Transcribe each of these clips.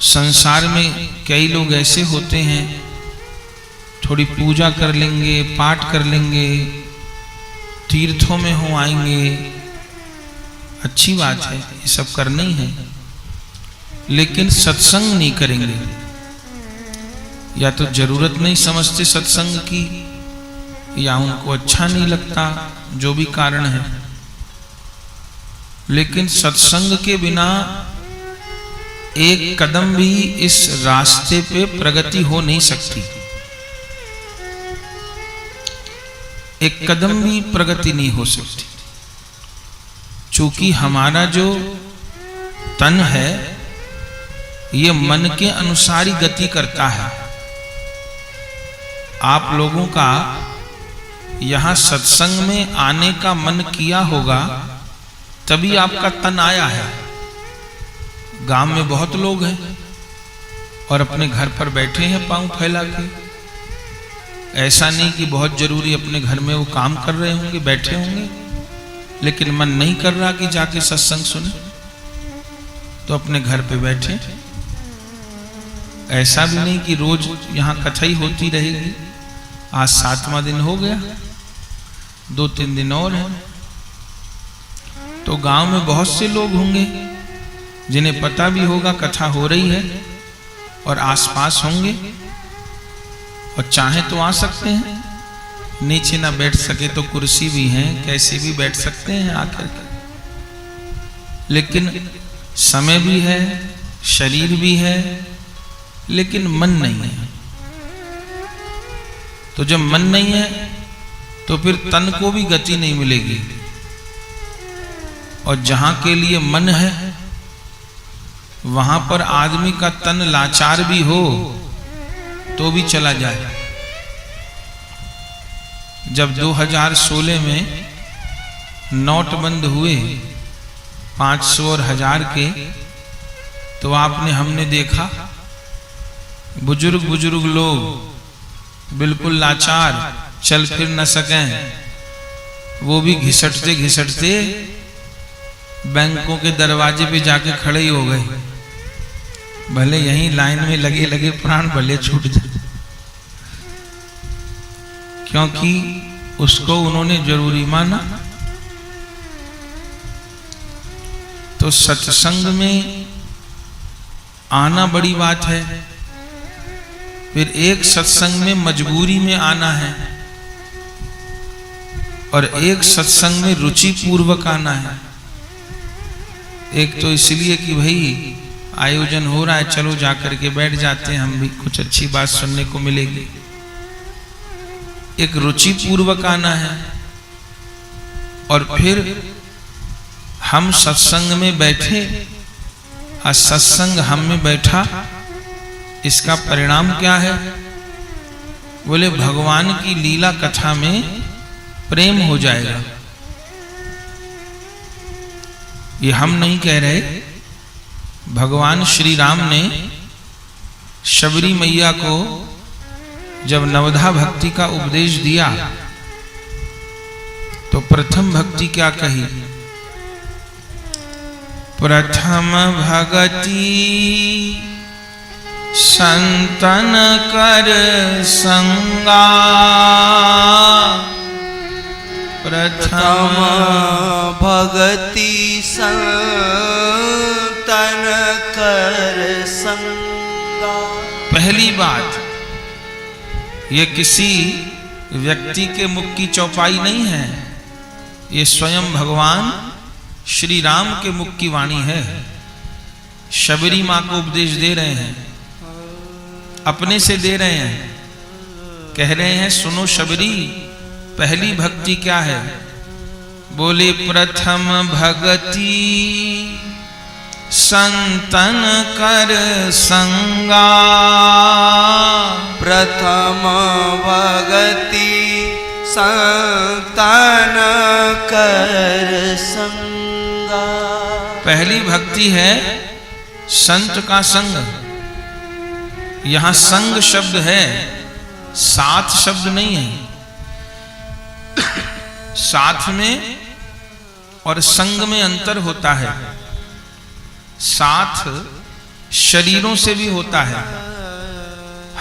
संसार में कई लोग ऐसे होते हैं, थोड़ी पूजा कर लेंगे, पाठ कर लेंगे, तीर्थों में हो आएंगे, अच्छी बात है, ये सब करना ही है, लेकिन सत्संग नहीं करेंगे। या तो जरूरत नहीं समझते सत्संग की, या उनको अच्छा नहीं लगता, जो भी कारण है। लेकिन सत्संग के बिना एक कदम भी इस रास्ते पे प्रगति हो नहीं सकती, एक कदम भी प्रगति नहीं हो सकती। चूंकि हमारा जो तन है ये मन के अनुसार ही गति करता है। आप लोगों का यहां सत्संग में आने का मन किया होगा तभी आपका तन आया है। गांव में बहुत लोग हैं और अपने घर पर बैठे हैं पांव फैला के। ऐसा नहीं कि बहुत जरूरी अपने घर में वो काम कर रहे होंगे, बैठे होंगे, लेकिन मन नहीं कर रहा कि जाके सत्संग सुने, तो अपने घर पे बैठे। ऐसा भी नहीं कि रोज यहां कथा ही होती रहेगी। आज 7वां दिन हो गया, 2-3 दिन और है, तो गांव में बहुत से लोग होंगे जिन्हें पता भी होगा कथा हो रही है और आसपास होंगे और चाहे तो आ सकते हैं, नीचे ना बैठ सके तो कुर्सी भी है, कैसे भी बैठ सकते हैं आकर के। लेकिन समय भी है, शरीर भी है, लेकिन मन नहीं है। तो जब मन नहीं है तो फिर तन को भी गति नहीं मिलेगी, और जहां के लिए मन है वहां पर आदमी का तन लाचार भी हो तो भी चला जाए। जब 2016 में नोट बंद हुए 500 और 1000 के, तो हमने देखा बुजुर्ग लोग बिल्कुल लाचार, चल फिर न सकें, वो भी घिसटते घिसटते बैंकों के दरवाजे पे जाके खड़े ही हो गए। भले यहीं लाइन में लगे लगे प्राण भले छूट जाए, क्योंकि उसको उन्होंने जरूरी माना। तो सत्संग में आना बड़ी बात है, फिर एक सत्संग में मजबूरी में आना है और एक सत्संग में रुचि पूर्वक आना है। एक तो इसलिए कि भाई आयोजन हो रहा है, चलो जाकर के बैठ जाते हैं, हम भी कुछ अच्छी बात सुनने को मिलेगी। एक रुचि पूर्वक आना है, और फिर हम सत्संग में बैठे और सत्संग हम में बैठा, इसका परिणाम क्या है? बोले भगवान की लीला कथा में प्रेम हो जाएगा। ये हम नहीं कह रहे, भगवान श्री राम ने शबरी मैया को जब नवधा भक्ति का उपदेश दिया तो प्रथम भक्ति क्या कही? प्रथम भगति संतन कर संगा, प्रथम भगति संतन कर संगा। पहली बात, ये किसी व्यक्ति के मुख की चौपाई नहीं है, ये स्वयं भगवान श्री राम के मुख की वाणी है। शबरी माँ को उपदेश दे रहे हैं, अपने से दे रहे हैं, कह रहे हैं सुनो शबरी, पहली भक्ति क्या है? बोले प्रथम भगति संतन कर संगा, प्रथम भगति संतन कर संगा। पहली भक्ति है संत का संग। यहां संग शब्द है, साथ शब्द नहीं है। साथ में और संग में अंतर होता है। साथ शरीरों से भी होता है।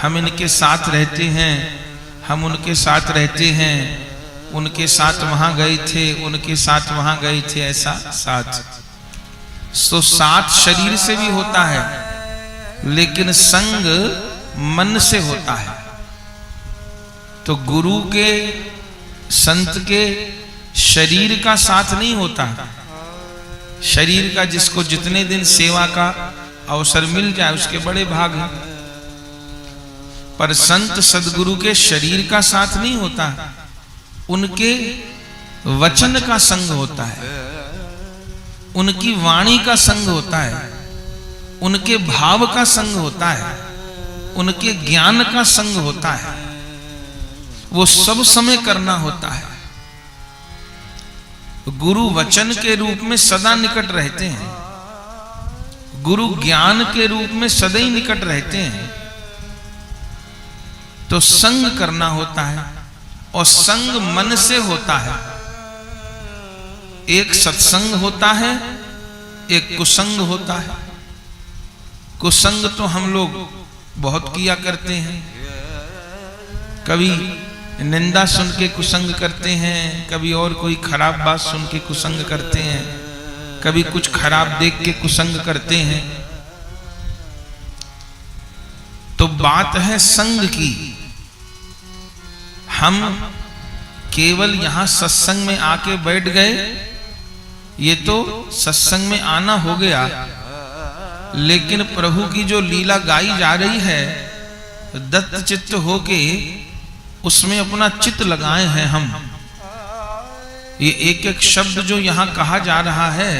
हम इनके साथ रहते हैं, हम उनके साथ रहते हैं, उनके साथ वहां गए थे, उनके साथ वहां गए थे, ऐसा साथ। तो साथ शरीर से भी होता है, लेकिन संग मन से होता है। तो गुरु के, संत के शरीर का साथ नहीं होता। शरीर का जिसको जितने दिन सेवा का अवसर मिल जाए उसके बड़े भाग हैं, पर संत सदगुरु के शरीर का साथ नहीं होता, उनके वचन का संग होता है, उनकी वाणी का संग होता है, उनके भाव का संग होता है, उनके ज्ञान का संग होता है। वो सब समय करना होता है। गुरु वचन के रूप में सदा निकट रहते हैं, गुरु ज्ञान के रूप में सदा ही निकट रहते हैं। तो संग करना होता है, और संग मन से होता है। एक सत्संग होता है, एक कुसंग होता है। कुसंग तो हम लोग बहुत किया करते हैं। कभी निंदा सुन के कुसंग करते हैं, कभी और कोई खराब बात सुन के कुसंग करते हैं, कभी कुछ खराब देख के कुसंग करते हैं। तो बात है संग की। हम केवल यहां सत्संग में आके बैठ गए, ये तो सत्संग में आना हो गया, लेकिन प्रभु की जो लीला गाई जा रही है, दत्त चित्त होके उसमें अपना चित्त लगाए हैं हम। ये एक एक शब्द जो यहां कहा जा रहा है,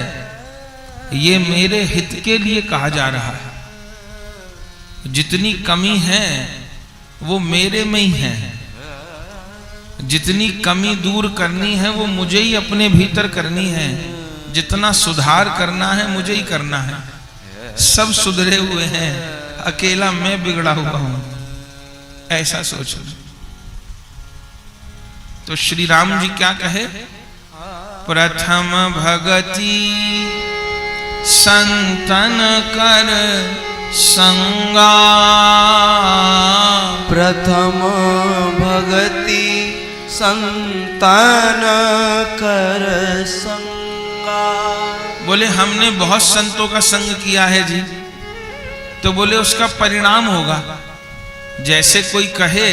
ये मेरे हित के लिए कहा जा रहा है। जितनी कमी है वो मेरे में ही है, जितनी कमी दूर करनी है वो मुझे ही अपने भीतर करनी है, जितना सुधार करना है मुझे ही करना है। सब सुधरे हुए हैं, अकेला मैं बिगड़ा हुआ हूं, ऐसा सोचो। तो श्री राम जी क्या कहे? प्रथम भगति संतन कर संगा, प्रथम भगति संतन कर संगा। बोले हमने बहुत संतों का संग किया है जी। तो बोले उसका परिणाम होगा। जैसे कोई कहे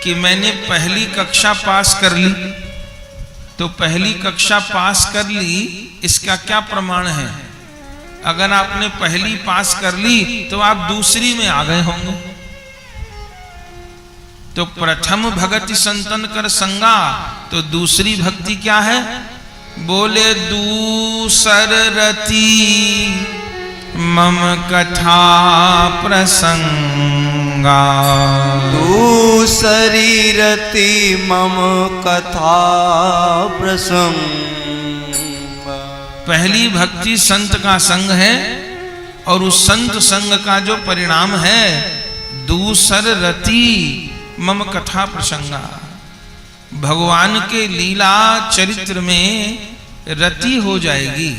कि मैंने पहली कक्षा पास कर ली, तो पहली कक्षा पास कर ली, इसका क्या प्रमाण है? अगर आपने पहली पास कर ली तो आप दूसरी में आ गए होंगे। तो प्रथम भगति संतन कर संगा, तो दूसरी भक्ति क्या है? बोले दूसर रति मम कथा प्रसंगा, दूसरी रति मम कथा प्रसंग। पहली भक्ति संत का संग है, और उस संत संग का जो परिणाम है, दूसर रति मम कथा प्रसंगा। भगवान के लीला चरित्र में रति हो जाएगी।